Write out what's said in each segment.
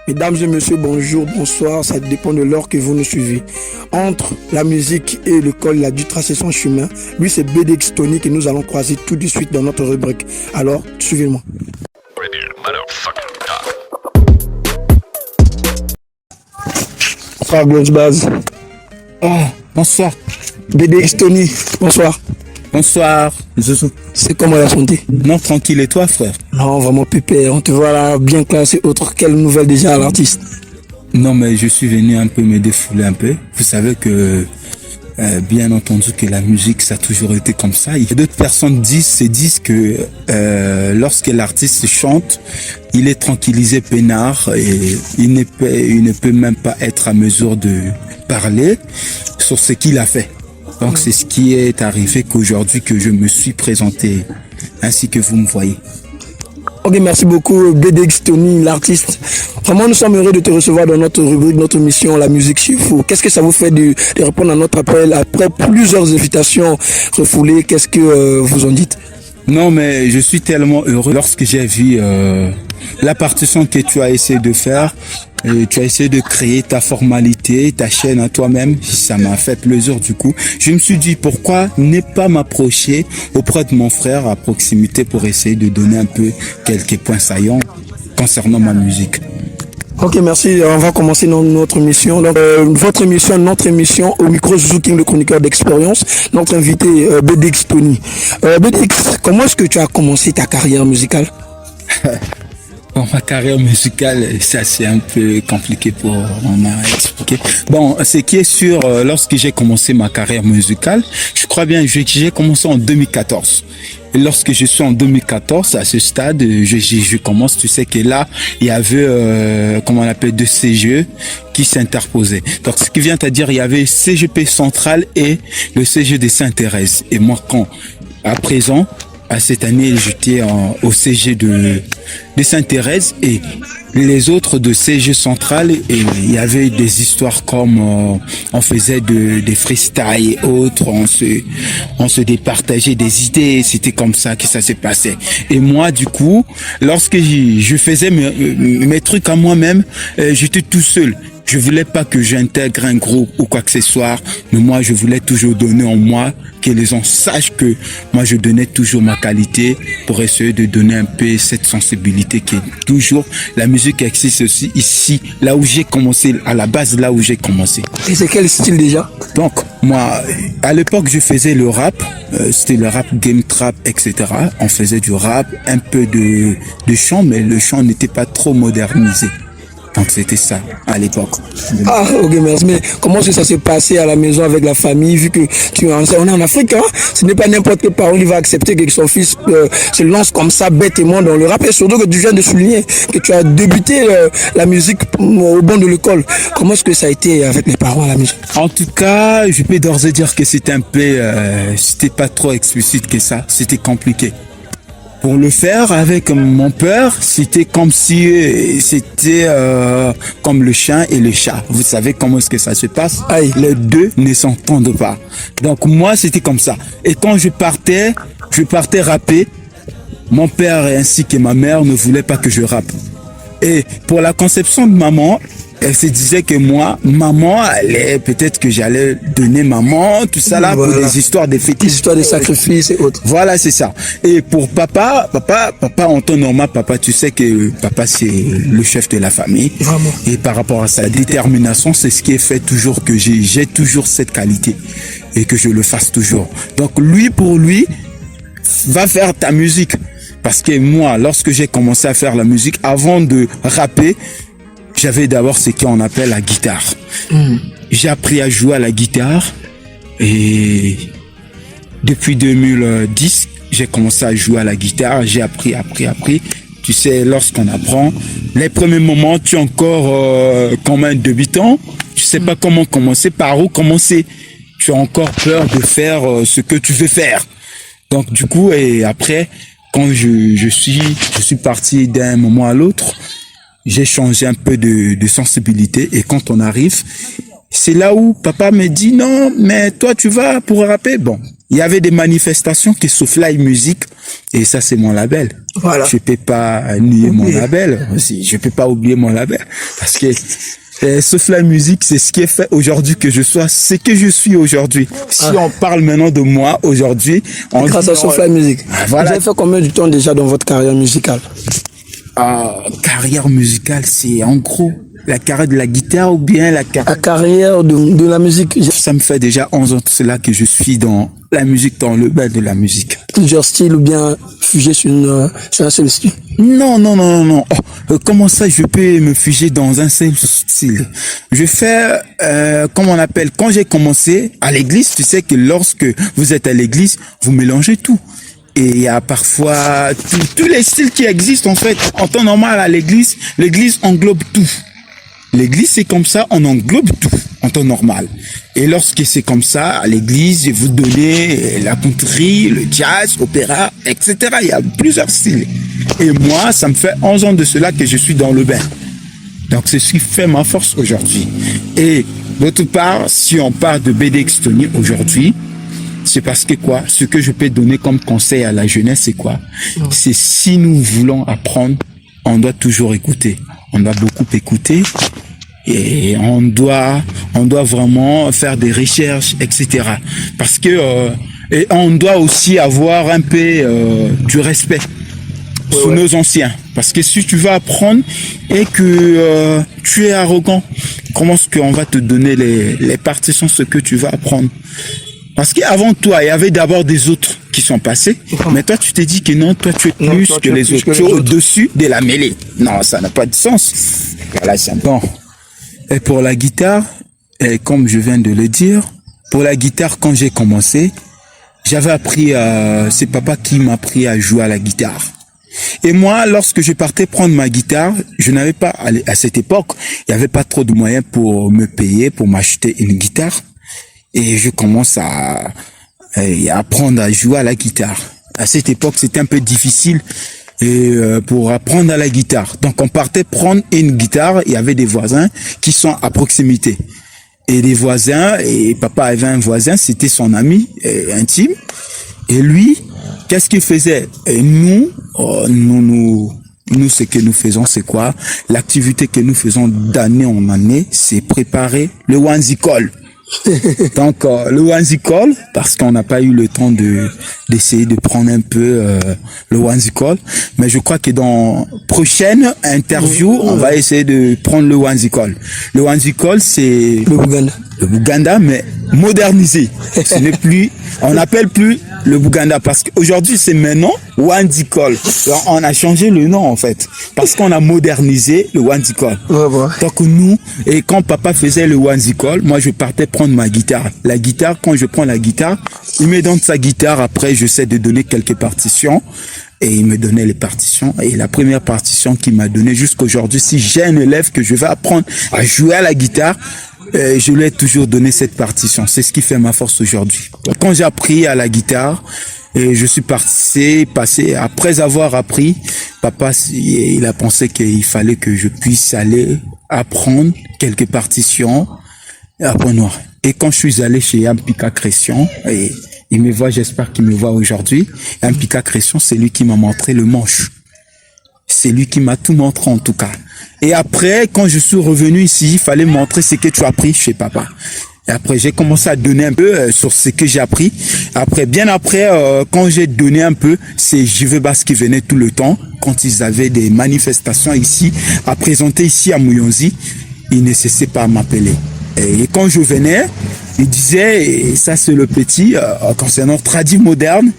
Mesdames et messieurs, bonjour, bonsoir, ça dépend de l'heure que vous nous suivez. Entre la musique et le col, il a dû tracer son chemin. Lui, c'est BDX Tony que nous allons croiser tout de suite dans notre rubrique. Alors, suivez-moi. Bonsoir, Gloss Baz. Ah, bonsoir. BDX Tony, bonsoir. Bonsoir, Zouzou. C'est comment la santé? Non, tranquille, et toi, frère? Non, vraiment pépère, on te voit là, bien classé. Autre, quelle nouvelle déjà à l'artiste? Non, mais je suis venu un peu me défouler un peu. Vous savez que, bien entendu, que la musique, ça a toujours été comme ça. Il y a d'autres personnes disent que lorsque l'artiste chante, il est tranquillisé peinard et il ne peut même pas être à mesure de parler sur ce qu'il a fait. Donc c'est ce qui est arrivé qu'aujourd'hui que je me suis présenté ainsi que vous me voyez. Ok, merci beaucoup BDX Tony, l'artiste. Vraiment, nous sommes heureux de te recevoir dans notre rubrique, notre mission, la musique chez vous. Qu'est-ce que ça vous fait de répondre à notre appel après plusieurs invitations refoulées? Qu'est-ce que vous en dites? Non, mais je suis tellement heureux lorsque j'ai vu la partition que tu as essayé de faire. Tu as essayé de créer ta formalité, ta chaîne à toi-même. Ça m'a fait plaisir du coup. Je me suis dit pourquoi ne pas m'approcher auprès de mon frère à proximité pour essayer de donner un peu quelques points saillants concernant ma musique. Ok, merci. On va commencer notre mission. Donc, votre émission, notre émission, au micro Zouzou King, le chroniqueur d'expérience. Notre invité, BDX Tony. BDX, comment est-ce que tu as commencé ta carrière musicale? Bon, ma carrière musicale, ça c'est un peu compliqué pour m'expliquer. Bon, ce qui est sûr, lorsque j'ai commencé ma carrière musicale, je crois bien que j'ai commencé en 2014. Et lorsque je suis en 2014, à ce stade, je commence, tu sais que là, il y avait, comment on appelle, deux CGE qui s'interposaient. Donc, ce qui vient à dire, il y avait CGP Central et le CGE de Sainte-Thérèse. Et moi, à présent, à cette année, j'étais au CG de Sainte-Thérèse et les autres de CG Central, et il y avait des histoires comme on faisait des freestyles et autres, on se départageait des idées, c'était comme ça que ça s'est passé. Et moi, du coup, lorsque je faisais mes trucs à moi-même, j'étais tout seul. Je voulais pas que j'intègre un groupe ou quoi que ce soit, mais moi, je voulais toujours donner en moi, que les gens sachent que moi, je donnais toujours ma qualité pour essayer de donner un peu cette sensibilité qui est toujours, la musique existe aussi ici, là où j'ai commencé, à la base, là où j'ai commencé. Et c'est quel style déjà? Donc, moi, à l'époque, je faisais le rap, c'était le rap, game trap, etc. On faisait du rap, un peu de chant, mais le chant n'était pas trop modernisé. Donc c'était ça à l'époque. Ah, ok, merci. Mais comment est-ce que ça s'est passé à la maison avec la famille, vu que on est en Afrique, hein? Ce n'est pas n'importe quel parent qui va accepter que son fils se lance comme ça bêtement dans le rap. Et surtout que tu viens de souligner que tu as débuté la musique au banc de l'école. Comment est-ce que ça a été avec les parents à la maison? En tout cas, je peux d'ores et dire que c'était un peu, c'était pas trop explicite que ça. C'était compliqué. Pour le faire avec mon père, c'était comme si c'était comme le chien et le chat. Vous savez comment est-ce que ça se passe? Aïe. Les deux ne s'entendent pas. Donc moi, c'était comme ça. Et quand je partais rapper. Mon père ainsi que ma mère ne voulaient pas que je rappe. Et pour la conception de maman, elle se disait que moi, maman, peut-être que j'allais donner maman, tout ça là, voilà, pour des histoires de fétiches. Des histoires de sacrifices et autres. Voilà, c'est ça. Et pour papa, en temps normal, papa, tu sais que papa, c'est le chef de la famille. Vraiment. Et par rapport à sa détermination, c'est ce qui est fait toujours que j'ai toujours cette qualité. Et que je le fasse toujours. Donc, lui, pour lui, va faire ta musique. Parce que moi, lorsque j'ai commencé à faire la musique, avant de rapper, j'avais d'abord ce qu'on appelle la guitare. J'ai appris à jouer à la guitare et depuis 2010, j'ai commencé à jouer à la guitare. J'ai appris. Tu sais, lorsqu'on apprend, les premiers moments, tu es encore comme un débutant. Tu sais pas comment commencer, par où commencer. Tu as encore peur de faire ce que tu veux faire. Donc du coup, et après, quand je suis parti d'un moment à l'autre, j'ai changé un peu de sensibilité. Et quand on arrive, c'est là où papa me dit non, mais toi tu vas pour rapper. Bon, Il y avait des manifestations qui Soulfly Music, et ça c'est mon label. Voilà. Je peux pas nier mon label aussi. Je peux pas oublier mon label parce que Soulfly Music, c'est ce qui est fait aujourd'hui que je sois ce que je suis aujourd'hui. Si on parle maintenant de moi aujourd'hui, grâce à Soulfly Music. Voilà. Vous avez fait combien de temps déjà dans votre carrière musicale? Carrière musicale, c'est en gros la carrière de la guitare ou bien la carrière de la musique. Ça me fait déjà 11 ans de cela que je suis dans la musique, dans le bain de la musique. Plusieurs styles ou bien figé sur un seul style? Non. Comment ça, je peux me figer dans un seul style? Je fais, comment on appelle, quand j'ai commencé à l'église, tu sais que lorsque vous êtes à l'église, vous mélangez tout. Et il y a parfois tous les styles qui existent en fait. En temps normal à l'église englobe tout. L'église, c'est comme ça, on englobe tout en temps normal. Et lorsque c'est comme ça, à l'église, vous donnez la country, le jazz, opéra, etc. Il y a plusieurs styles. Et moi, ça me fait 11 ans de cela que je suis dans le bain. Donc, c'est ce qui fait ma force aujourd'hui. Et d'autre part, si on parle de BDX Tony aujourd'hui, c'est parce que quoi? Ce que je peux donner comme conseil à la jeunesse, c'est quoi? C'est si nous voulons apprendre, on doit toujours écouter. On doit beaucoup écouter et on doit vraiment faire des recherches, etc. Parce que et on doit aussi avoir un peu du respect sur nos anciens. Parce que si tu vas apprendre et que tu es arrogant, comment est-ce qu'on va te donner les partitions, ce que tu vas apprendre? Parce qu'avant toi, il y avait d'abord des autres qui sont passés. Mais toi, tu t'es dit que non, toi, tu es plus que les autres. Tu es au-dessus de la mêlée. Non, ça n'a pas de sens. Voilà, c'est bon. Et pour la guitare, et comme je viens de le dire, pour la guitare, quand j'ai commencé, j'avais appris, c'est papa qui m'a appris à jouer à la guitare. Et moi, lorsque je partais prendre ma guitare, je n'avais pas, à cette époque, il n'y avait pas trop de moyens pour me payer, pour m'acheter une guitare. Et je commence à apprendre à jouer à la guitare. À cette époque, c'était un peu difficile pour apprendre à la guitare. Donc, on partait prendre une guitare. Il y avait des voisins qui sont à proximité. Et les voisins, et papa avait un voisin, c'était son ami intime. Et lui, qu'est-ce qu'il faisait? Et nous, ce que nous faisons, c'est quoi? L'activité que nous faisons d'année en année, c'est préparer le Wanzicol. Donc le Wanzicol, parce qu'on n'a pas eu le temps d'essayer de prendre un peu le Wanzicol, mais je crois que dans prochaine interview, on va essayer de prendre le Wanzicol. Le Wanzicol, c'est le Buganda, mais modernisé. Ce n'est plus, on n'appelle plus le Buganda parce qu'aujourd'hui c'est maintenant Wanzicol. On a changé le nom en fait parce qu'on a modernisé le Wanzicol. Donc nous, et quand papa faisait le Wanzicol, moi je partais prendre ma guitare. La guitare, quand je prends la guitare, il me donne sa guitare. Après, j'essaie de donner quelques partitions. Et il me donnait les partitions. Et la première partition qu'il m'a donnée jusqu'aujourd'hui, si j'ai un élève que je vais apprendre à jouer à la guitare, je lui ai toujours donné cette partition. C'est ce qui fait ma force aujourd'hui. Quand j'ai appris à la guitare, et je suis passé, après avoir appris, papa, il a pensé qu'il fallait que je puisse aller apprendre quelques partitions à Point Noir. Et quand je suis allé chez Ampika Cression, et il me voit, j'espère qu'il me voit aujourd'hui. Ampika Cression, c'est lui qui m'a montré le manche. C'est lui qui m'a tout montré en tout cas. Et après, quand je suis revenu ici, il fallait montrer ce que tu as appris chez papa. Et après, j'ai commencé à donner un peu sur ce que j'ai appris. Après, bien après, quand j'ai donné un peu, c'est JV Bass qui venait tout le temps. Quand ils avaient des manifestations ici, à présenter ici à Mouyonzi, ils ne cessaient pas à m'appeler. Et quand je venais, il disait, et ça c'est le petit, concernant Tradi Moderne,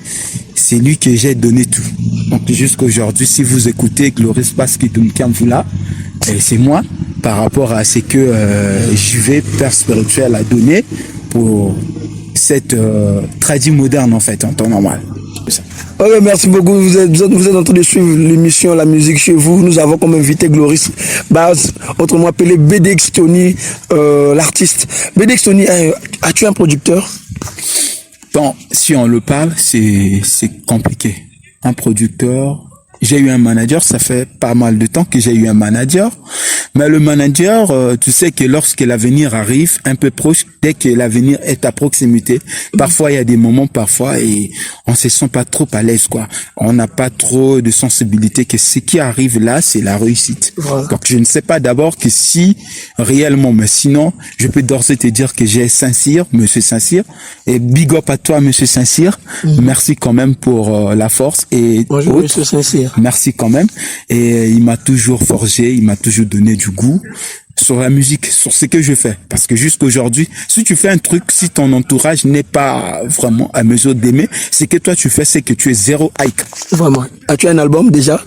c'est lui que j'ai donné tout. Donc jusqu'à aujourd'hui, si vous écoutez Gloris Baski Dumkamvula, c'est moi, par rapport à ce que JV, Père Spirituel, a donné pour cette Tradi Moderne en fait, en temps normal. Ok, merci beaucoup. Vous êtes en train de suivre l'émission La Musique Chez Vous. Nous avons comme invité Gloris Bass, autrement appelé BDX Tony, l'artiste. BDX Tony, as-tu un producteur? Bon, si on le parle, c'est compliqué. Un producteur, j'ai eu un manager, ça fait pas mal de temps que j'ai eu un manager, Mais le manager, tu sais que lorsque l'avenir arrive, un peu proche, dès que l'avenir est à proximité, parfois il y a des moments, et on se sent pas trop à l'aise, quoi. On n'a pas trop de sensibilité que ce qui arrive là, c'est la réussite. Voilà. Donc je ne sais pas d'abord que si réellement, mais sinon, je peux d'ores et te dire que j'ai Saint-Cyr, Monsieur Saint-Cyr, et big up à toi, Monsieur Saint-Cyr. Merci quand même pour la force et Bonjour, autres. Monsieur Saint-Cyr. Merci quand même. Et il m'a toujours forgé, il m'a toujours donné du goût sur la musique, sur ce que je fais. Parce que jusqu'aujourd'hui, si tu fais un truc, si ton entourage n'est pas vraiment à mesure d'aimer, c'est que toi tu fais, c'est que tu es zéro hype. Vraiment. As-tu un album déjà?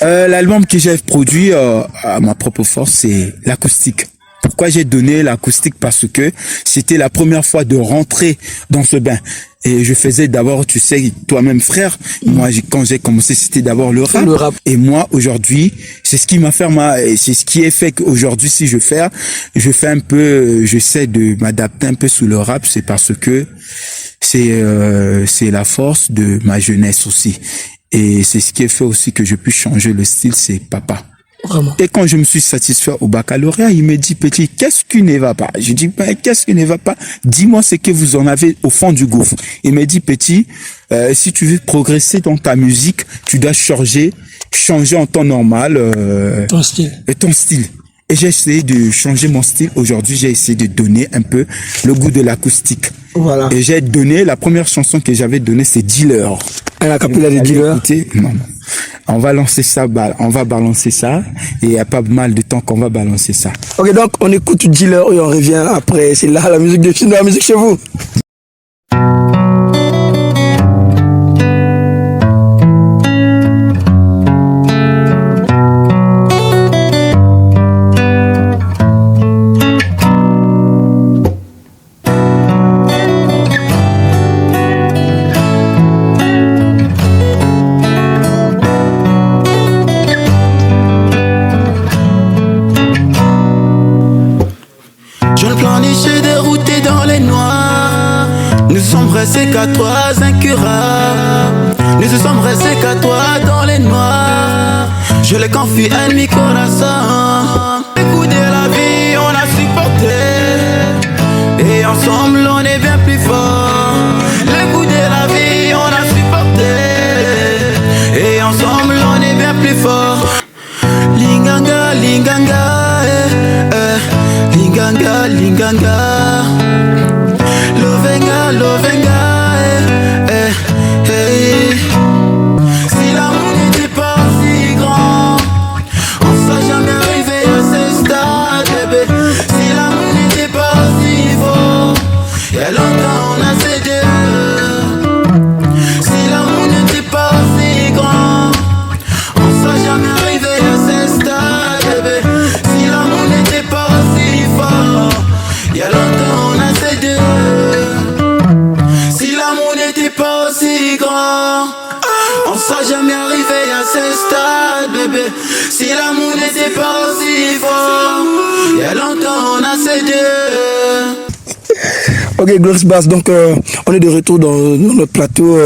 L'album que j'ai produit à ma propre force, c'est l'acoustique. Pourquoi j'ai donné l'acoustique? Parce que c'était la première fois de rentrer dans ce bain. Et je faisais d'abord, tu sais, toi-même frère, moi quand j'ai commencé, c'était d'abord le rap. Et moi aujourd'hui, c'est ce qui m'a fait c'est ce qui est fait qu'aujourd'hui si je fais un peu, j'essaie de m'adapter un peu sous le rap, c'est parce que c'est la force de ma jeunesse aussi. Et c'est ce qui est fait aussi que je puisse changer le style, c'est papa. Vraiment. Et quand je me suis satisfait au baccalauréat, il me dit, petit, qu'est-ce qui ne va pas? Je dis, ben, qu'est-ce qui ne va pas? Dis-moi ce que vous en avez au fond du gouffre. Il me dit, petit, si tu veux progresser dans ta musique, tu dois changer en temps normal, Ton style. ton style. Et j'ai essayé de changer mon style. Aujourd'hui, j'ai essayé de donner un peu le goût de l'acoustique. Voilà. Et j'ai donné, la première chanson que j'avais donnée, c'est Dealer. Un acapella de Dealer. Écoutez, non. On va lancer ça, on va balancer ça. Et il n'y a pas mal de temps qu'on va balancer ça. Ok, donc on écoute Dealer et on revient après. C'est là la musique de film, la musique chez vous. Restés qu'à toi, incurables. Nous ne sommes restés qu'à toi dans les noirs. Je les confie à mi corazon. Les coups de la vie, on a supporté. Et ensemble, on est bien plus fort. Les coups de la vie, on a supporté. Et ensemble, on est bien plus fort. Linganga, linganga, linganga, linganga. Lovenga, Si l'amour n'était pas si grand, on serait jamais arrivé à ce stade, bébé. Si l'amour n'était pas si fort, il y a longtemps on a cédé. Si l'amour n'était pas si grand, on serait jamais arrivé à ce stade, bébé. Si l'amour n'était pas si fort, il y a longtemps on a cédé. Pas aussi grand, on sera jamais arrivé à ce stade, bébé. Si l'amour n'était pas aussi fort, il y a longtemps on a cédé. Ok, Glorious Bass, donc on est de retour dans notre plateau,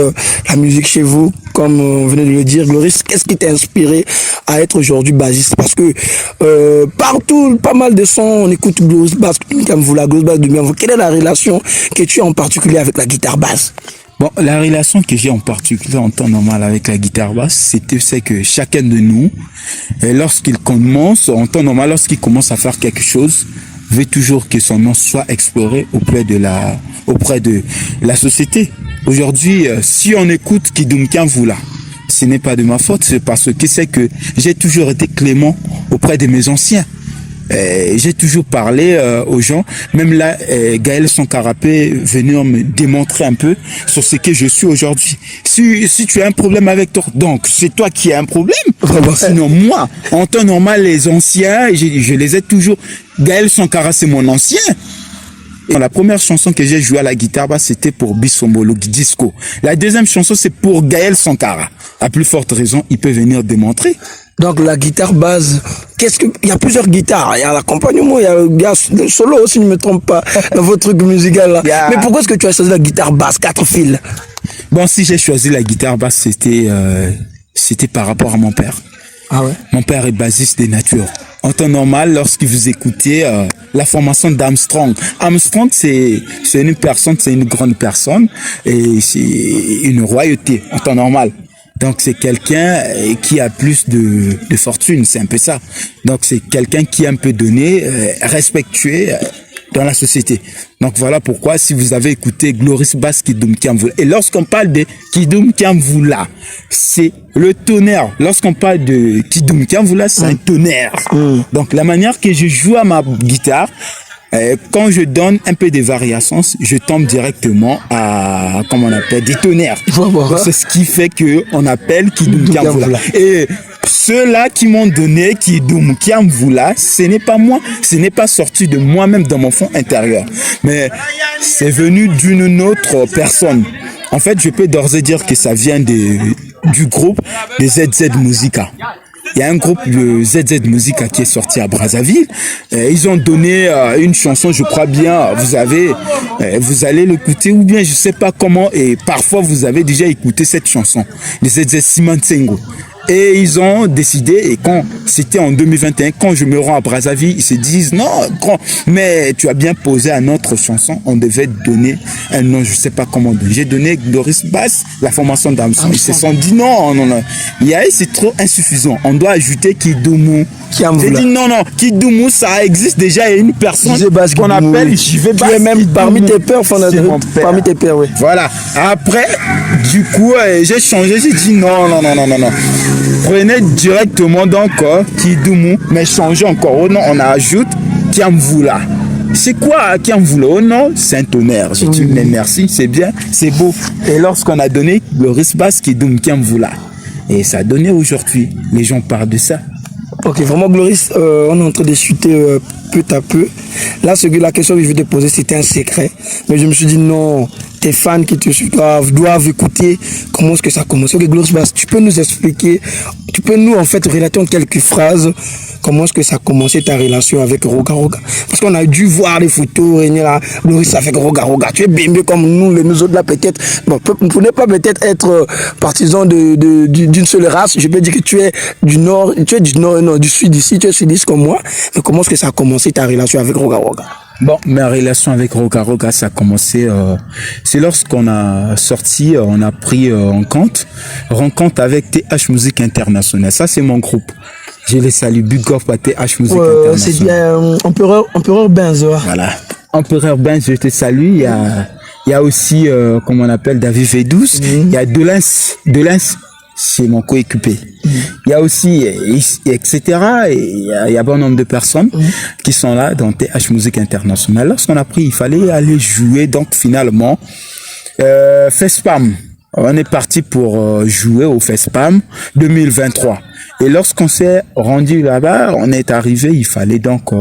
la musique chez vous, comme on venait de le dire. Glorious, qu'est-ce qui t'a inspiré à être aujourd'hui bassiste? Parce que partout, pas mal de sons, on écoute Glorious Bass, comme vous, la Glorious Bass de bien vous. Quelle est la relation que tu as en particulier avec la guitare basse? Bon, la relation que j'ai en particulier en temps normal avec la guitare basse, c'est que chacun de nous, lorsqu'il commence, en temps normal, lorsqu'il commence à faire quelque chose, veut toujours que son nom soit exploré auprès de la société. Aujourd'hui, si on écoute Kidum Kianvula, ce n'est pas de ma faute, c'est parce que c'est que j'ai toujours été clément auprès de mes anciens. J'ai toujours parlé aux gens, même là, Gaël Sankarapé venir me démontrer un peu sur ce que je suis aujourd'hui. Si tu as un problème avec toi, donc c'est toi qui as un problème. Sinon moi, en temps normal, les anciens, je les ai toujours. Gaël Sankara, c'est mon ancien. La première chanson que j'ai jouée à la guitare basse, c'était pour Bissombolo Disco. La deuxième chanson, c'est pour Gaël Sankara. À plus forte raison, il peut venir démontrer. Donc la guitare basse, il y a plusieurs guitares, il y a l'accompagnement, il y a le solo aussi, si je ne me trompe pas, dans votre truc musical là. Mais pourquoi est-ce que tu as choisi la guitare basse, 4 fils? Bon, si j'ai choisi la guitare basse, c'était par rapport à mon père. Ah ouais? Mon père est bassiste de nature. En temps normal, lorsque vous écoutez la formation d'Armstrong. Armstrong, c'est une personne, c'est une grande personne et c'est une royauté en temps normal. Donc c'est quelqu'un qui a plus de fortune, c'est un peu ça. Donc c'est quelqu'un qui est un peu donné, respectué dans la société. Donc voilà pourquoi si vous avez écouté Glorious Bass Kidum Kiamvula, et lorsqu'on parle de Kidum Kiamvula, c'est le tonnerre. Lorsqu'on parle de Kidum Kiamvula, c'est un tonnerre. Donc la manière que je joue à ma guitare, quand je donne un peu de variations, je tombe directement à, comment on appelle, des tonnerres. C'est ce qui fait que on appelle Kidum Kiamvula. Et ceux-là qui m'ont donné Kidum Kiamvula, ce n'est pas moi, ce n'est pas sorti de moi-même dans mon fond intérieur, mais c'est venu d'une autre personne. En fait, je peux d'ores et dire que ça vient du groupe des ZZ Musica. Il y a un groupe de ZZ Musica qui est sorti à Brazzaville. Ils ont donné une chanson, je crois bien, vous allez l'écouter ou bien je sais pas comment, et parfois vous avez déjà écouté cette chanson, les ZZ Simansengo. Et ils ont décidé, et quand c'était en 2021, quand je me rends à Brazzaville, ils se disent non, grand, mais tu as bien posé à notre chanson, on devait donner un nom, je sais pas comment donner. J'ai donné Glorious Bass, la formation d'Armstrong. Ils se sont dit non, c'est trop insuffisant. On doit ajouter Kidumu. J'ai dit non, Kidumu, ça existe déjà, il y a une personne qu'on appelle JV Bass. Tu es même parmi tes pères, parmi tes pères, oui. Voilà. Après, du coup, j'ai changé, j'ai dit non. Prenez directement donc Kidumu, mais changez encore. Oh non, on ajoute Kiamvula. C'est quoi Kiamvula? Oh non, c'est un tonnerre. Je dis mais merci, c'est bien, c'est beau. Et lorsqu'on a donné Glorious Bass Kidum Kiamvula, et ça a donné aujourd'hui, les gens parlent de ça. Ok, vraiment Glorious, on est en train de chuter peu à peu. Là, la question que je vais te poser, c'était un secret. Mais je me suis dit non, tes fans qui te suivent doivent écouter comment est-ce que ça a commencé. Ok, Glorious Bass, tu peux nous expliquer, tu peux nous en fait relater en quelques phrases comment est-ce que ça a commencé ta relation avec Roga Roga. Parce qu'on a dû voir les photos, Glorious avec Roga Roga. Tu es bébé comme nous autres là peut-être. Bon, vous n'êtes pas peut-être être partisan d'une seule race. Je peux dire que tu es du nord, non, du sud ici, tu es sudiste comme moi. Mais comment est-ce que ça a commencé ta relation avec Roga Roga? Bon, ma relation avec Roga Roga, ça a commencé, c'est lorsqu'on a sorti, on a pris en compte, rencontre avec TH Musique Internationale. Ça, c'est mon groupe. Je les salue, big up à TH Musique Internationale. C'est bien, Empereur Benz. Voilà. Empereur Benz, je te salue. Il y a aussi, comment on appelle, David V12. Il y a Delens, c'est mon coéquipier. Il y a aussi, etc. Et il y a bon nombre de personnes qui sont là dans TH Musique Internationale. Lorsqu'on a pris, il fallait aller jouer. Donc finalement, FESPAM. On est parti pour jouer au FESPAM 2023. Et lorsqu'on s'est rendu là-bas, on est arrivé, il fallait donc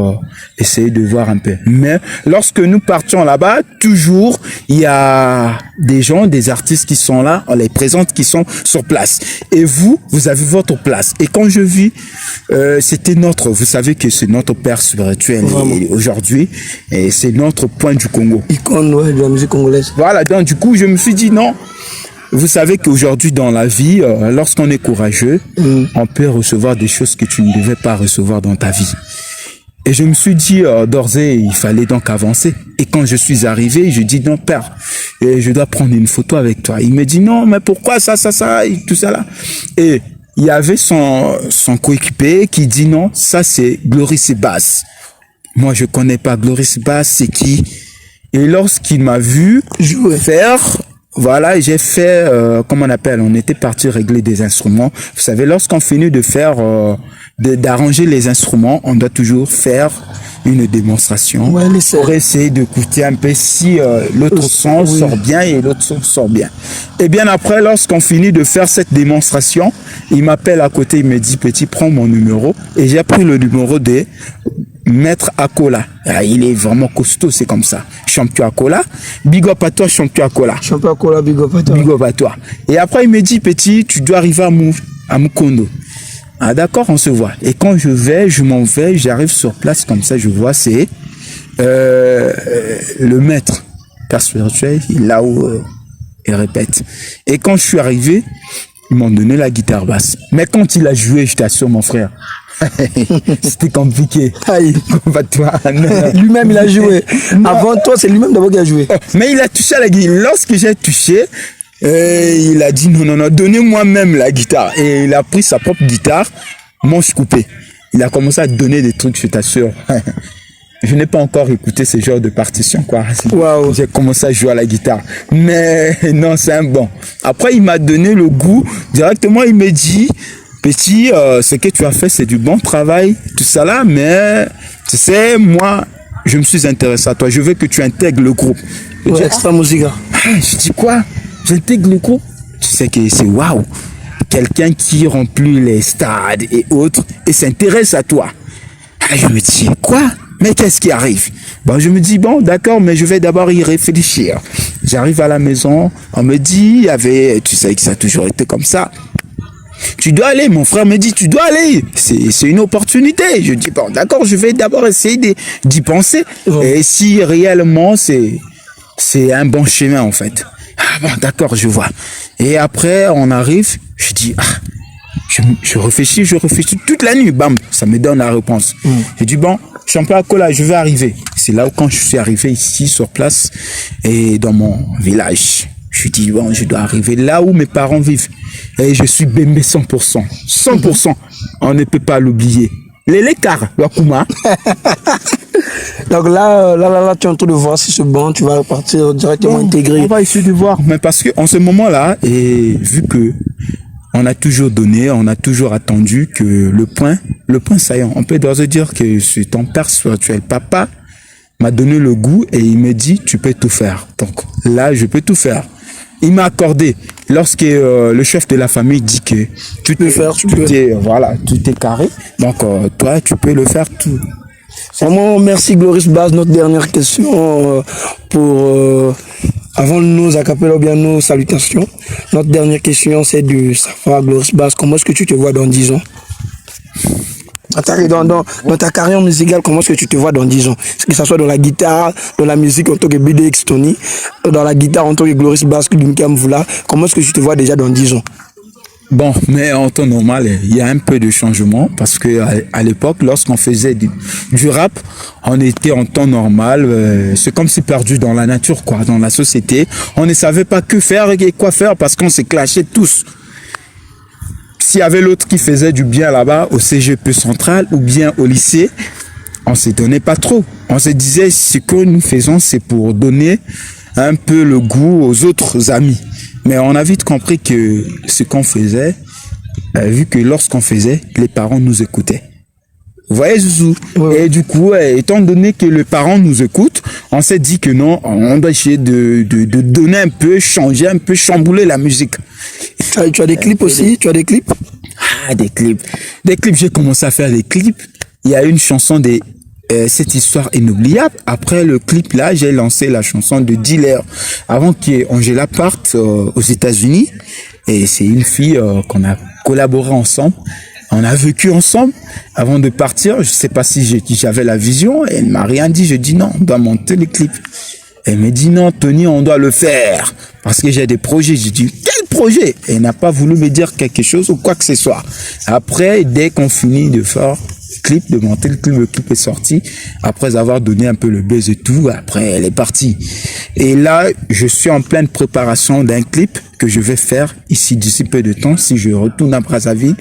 essayer de voir un peu. Mais lorsque nous partions là-bas, toujours, il y a des gens, des artistes qui sont là, on les présente, qui sont sur place. Et vous avez votre place. Et quand je vis, c'était vous savez que c'est notre père spirituel aujourd'hui, et c'est notre point du Congo. Icône de la musique congolaise. Voilà, donc du coup, je me suis dit non. Vous savez qu'aujourd'hui dans la vie, lorsqu'on est courageux, on peut recevoir des choses que tu ne devais pas recevoir dans ta vie. Et je me suis dit, d'ores il fallait donc avancer. Et quand je suis arrivé, je dis non père, je dois prendre une photo avec toi. Il me dit non, mais pourquoi ça, et tout ça là. Et il y avait son coéquipier qui dit non, ça c'est Glorious Bass. Moi je connais pas Glorious Bass, c'est qui? Et lorsqu'il m'a vu faire, voilà, j'ai fait, comment on appelle, on était parti régler des instruments. Vous savez, lorsqu'on finit de faire, d'arranger les instruments, on doit toujours faire une démonstration pour essayer d'écouter un peu si l'autre son sort bien et l'autre son sort bien. Et bien après, lorsqu'on finit de faire cette démonstration, il m'appelle à côté, il me dit, petit, prends mon numéro. Et j'ai pris le numéro de Maître Akola. Il est vraiment costaud, c'est comme ça. Champion Akola. Big up à toi, Champion Akola. Champion Akola, big up à toi. Big up à toi. Et après, il me dit, petit, tu dois arriver à Mukondo. Ah d'accord, on se voit. Et quand je m'en vais, j'arrive sur place comme ça, je vois, c'est le maître, père spirituel, il est là où il répète. Et quand je suis arrivé, ils m'ont donné la guitare basse. Mais quand il a joué, je t'assure mon frère, C'était compliqué. Aïe. Pas toi. Non. Lui-même, il a joué. Avant toi, c'est lui-même d'abord qui a joué. Mais il a touché à la guitare. Lorsque j'ai touché, il a dit non, donnez-moi même la guitare. Et il a pris sa propre guitare, manche coupée. Il a commencé à donner des trucs, je t'assure. Je n'ai pas encore écouté ce genre de partition, quoi. Wow. J'ai commencé à jouer à la guitare. Mais non, c'est un bon. Après, il m'a donné le goût. Directement, il me dit, petit, ce que tu as fait, c'est du bon travail, tout ça là. Mais, tu sais, moi, je me suis intéressé à toi. Je veux que tu intègres le groupe. Je dis, Extra Musica. je dis quoi? J'intègre le groupe? Tu sais que c'est waouh. Quelqu'un qui remplit les stades et autres et s'intéresse à toi. Je me dis, quoi? Mais qu'est-ce qui arrive? Bon, je me dis, bon, d'accord, mais je vais d'abord y réfléchir. J'arrive à la maison, on me dit, tu sais que ça a toujours été comme ça. Tu dois aller, mon frère me dit, tu dois aller. C'est une opportunité. Je dis, bon, d'accord, je vais d'abord essayer d'y penser. Et si réellement c'est un bon chemin, en fait. Ah bon, d'accord, je vois. Et après, on arrive, je dis, je réfléchis toute la nuit, bam, ça me donne la réponse. Je dis, bon, champion à Kola, je vais arriver. C'est là où quand je suis arrivé ici, sur place, et dans mon village, je dis, bon, je dois arriver là où mes parents vivent. Et je suis Bembe 100%. 100%. On ne peut pas l'oublier. L'écart, Wakuma. Donc là, tu es en train de voir si c'est bon, tu vas partir directement intégrer. On va essayer de voir. Mais parce que en ce moment-là, et vu que on a toujours donné, on a toujours attendu que le point saillant, on peut d'ores et dire que c'est ton père spirituel, papa, m'a donné le goût et il me dit, tu peux tout faire. Donc là, je peux tout faire. Il m'a accordé, lorsque le chef de la famille dit que tu peux faire, tout est carré. Donc toi, tu peux le faire tout. Vraiment, merci Gloris Bass. Notre dernière question pour avant nos acapella ou bien nos salutations. Notre dernière question, c'est de savoir, Gloris Bass, comment est-ce que tu te vois dans 10 ans? Dans ta carrière musicale, comment est-ce que tu te vois dans 10 ans? Que ce soit dans la guitare, dans la musique en tant que BDX Tony, dans la guitare en tant que Gloris Bass, comment est-ce que tu te vois déjà dans 10 ans? Bon, mais en temps normal, il y a un peu de changement parce que à l'époque, lorsqu'on faisait du rap, on était en temps normal. C'est comme si perdu dans la nature, quoi, dans la société. On ne savait pas que faire et quoi faire parce qu'on s'est clashés tous. S'il y avait l'autre qui faisait du bien là-bas au CGP central ou bien au lycée, on se donnait pas trop. On se disait ce que nous faisons, c'est pour donner un peu le goût aux autres amis. Mais on a vite compris que ce qu'on faisait, vu que lorsqu'on faisait, les parents nous écoutaient. Vous voyez, Zouzou? Et du coup, étant donné que les parents nous écoutent, on s'est dit que non, on doit essayer de donner un peu, changer un peu, chambouler la musique. Tu as des clips aussi? Tu as des clips? Ah, des clips. Des clips, j'ai commencé à faire des clips. Il y a une chanson de cette histoire inoubliable. Après le clip là, j'ai lancé la chanson de Dealer avant qu'Angela parte aux États-Unis. Et c'est une fille qu'on a collaboré ensemble. On a vécu ensemble avant de partir. Je sais pas si j'avais la vision. Elle m'a rien dit. Je dis non, on doit monter le clip. Elle me dit non, Tony, on doit le faire parce que j'ai des projets. J'ai dit quel projet? Elle n'a pas voulu me dire quelque chose ou quoi que ce soit. Après, dès qu'on finit de faire clip, de monter le clip est sorti. Après avoir donné un peu le buzz et tout, après elle est partie. Et là, je suis en pleine préparation d'un clip que je vais faire ici d'ici peu de temps si je retourne à Brazzaville.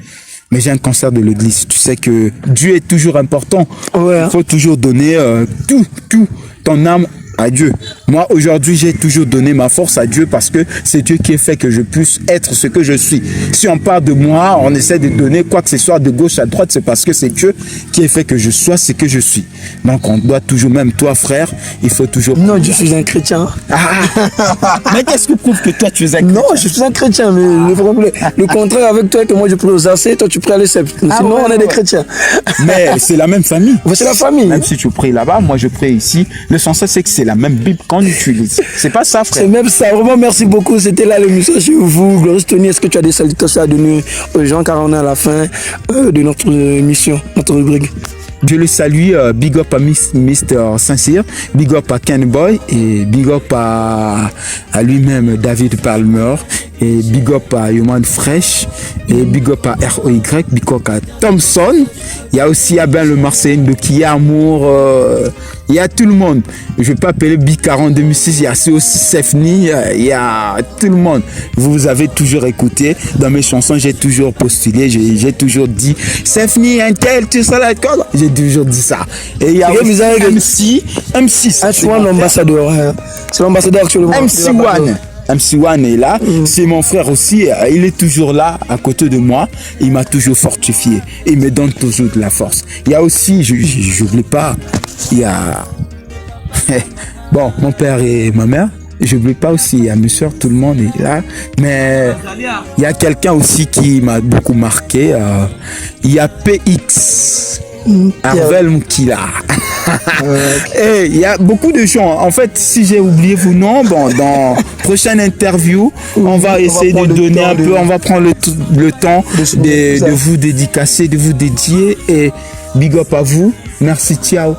Mais j'ai un concert de l'église. Tu sais que Dieu est toujours important. Ouais. Il faut toujours donner tout ton âme à Dieu. Moi, aujourd'hui, j'ai toujours donné ma force à Dieu parce que c'est Dieu qui a fait que je puisse être ce que je suis. Si on parle de moi, on essaie de donner quoi que ce soit de gauche à droite, c'est parce que c'est Dieu qui a fait que je sois ce que je suis. Donc, on doit toujours, même toi, frère, il faut toujours... Non, je suis un chrétien. Mais qu'est-ce qui prouve que toi, tu es un chrétien? Non, je suis un chrétien, mais le contraire avec toi, que moi, je prie aux AC, toi, tu pries à l'ESSEP. Sinon, on est des chrétiens. Mais c'est la même famille. C'est la famille. Même si tu pries là-bas, moi, je prie ici. L'essentiel, c'est que c'est la même Bible qu'on utilise. C'est pas ça, frère. C'est même ça. Vraiment, merci beaucoup. C'était là l'émission chez vous. Gloris Tony, est-ce que tu as des salutations à donner aux gens car on est à la fin de notre émission, notre rubrique? Je le salue, big up à Mr. Sincere, big up à Ken Boy et big up à lui-même David Palmer Et big up à Human Fresh. Et big up à ROY, big up à Thompson. Il y a aussi Abin le Marseillais de qui Amour. Il y a tout le monde. Je ne vais pas appeler Big 40 2006. Il y a aussi Sefni. Il y a tout le monde. Vous avez toujours écouté. Dans mes chansons, j'ai toujours postulé. J'ai toujours dit Sefni, un tel, tu seras là. J'ai toujours dit ça. Et il y a aussi MC6. Ah, tu vois l'ambassadeur. C'est l'ambassadeur actuellement. MC1 est là, c'est mon frère aussi, il est toujours là à côté de moi, il m'a toujours fortifié, il me donne toujours de la force. Il y a aussi, je n'oublie pas, il y a bon, mon père et ma mère, je n'oublie pas aussi, il y a mes soeurs, tout le monde est là, mais il y a quelqu'un aussi qui m'a beaucoup marqué, il y a PX. Arvel Moukila. Et il y a beaucoup de gens. En fait, si j'ai oublié vos noms, bon, dans prochaine interview, on va essayer de donner un peu, on va prendre le temps de vous dédicacer, de vous dédier. Et big up à vous. Merci, ciao.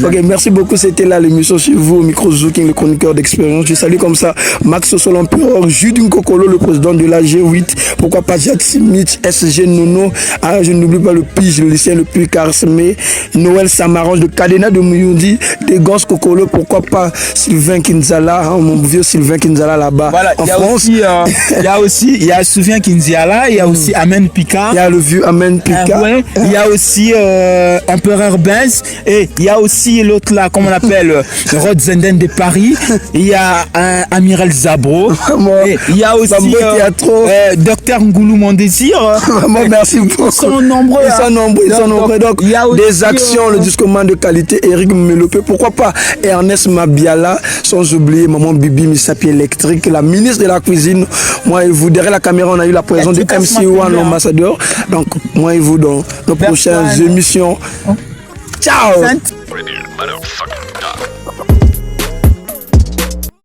Ok, merci beaucoup. C'était là l'émission chez vous au micro Zouking, le chroniqueur d'expérience. Je salue comme ça Max Sol Empereur, Judin Kokolo, le président de la G8. Pourquoi pas Jacques Simich, SG Nono. Ah, je n'oublie pas le Pige, le lycéen le plus carsmé. Noël Samarange de Kadena de Muyundi, Degos Kokolo. Pourquoi pas Sylvain Kinzala, hein, mon vieux Sylvain Kinzala là-bas. Voilà, en France. Il y a Sylvain Kinzala, il y a aussi Amen Pika. Il y a le vieux Amen Pika. Ouais, il y a aussi Empereur Benz. Et il y a aussi l'autre là, comment on l'appelle, Rod Zenden de Paris. Il y a Amiral Zabro. Et il y a aussi Docteur Ngoulou Mon Désir. Merci beaucoup. Ils sont nombreux. Ils sont nombreux. Donc, il y a des actions, le discoman de qualité, Eric Melopé. Pourquoi pas Ernest Mabiala, sans oublier Maman Bibi Missapi électrique, la ministre de la cuisine. Moi et vous, derrière la caméra, on a eu la présence de MC1, l'ambassadeur. Donc, moi et vous, dans nos prochaines émissions. Ciao!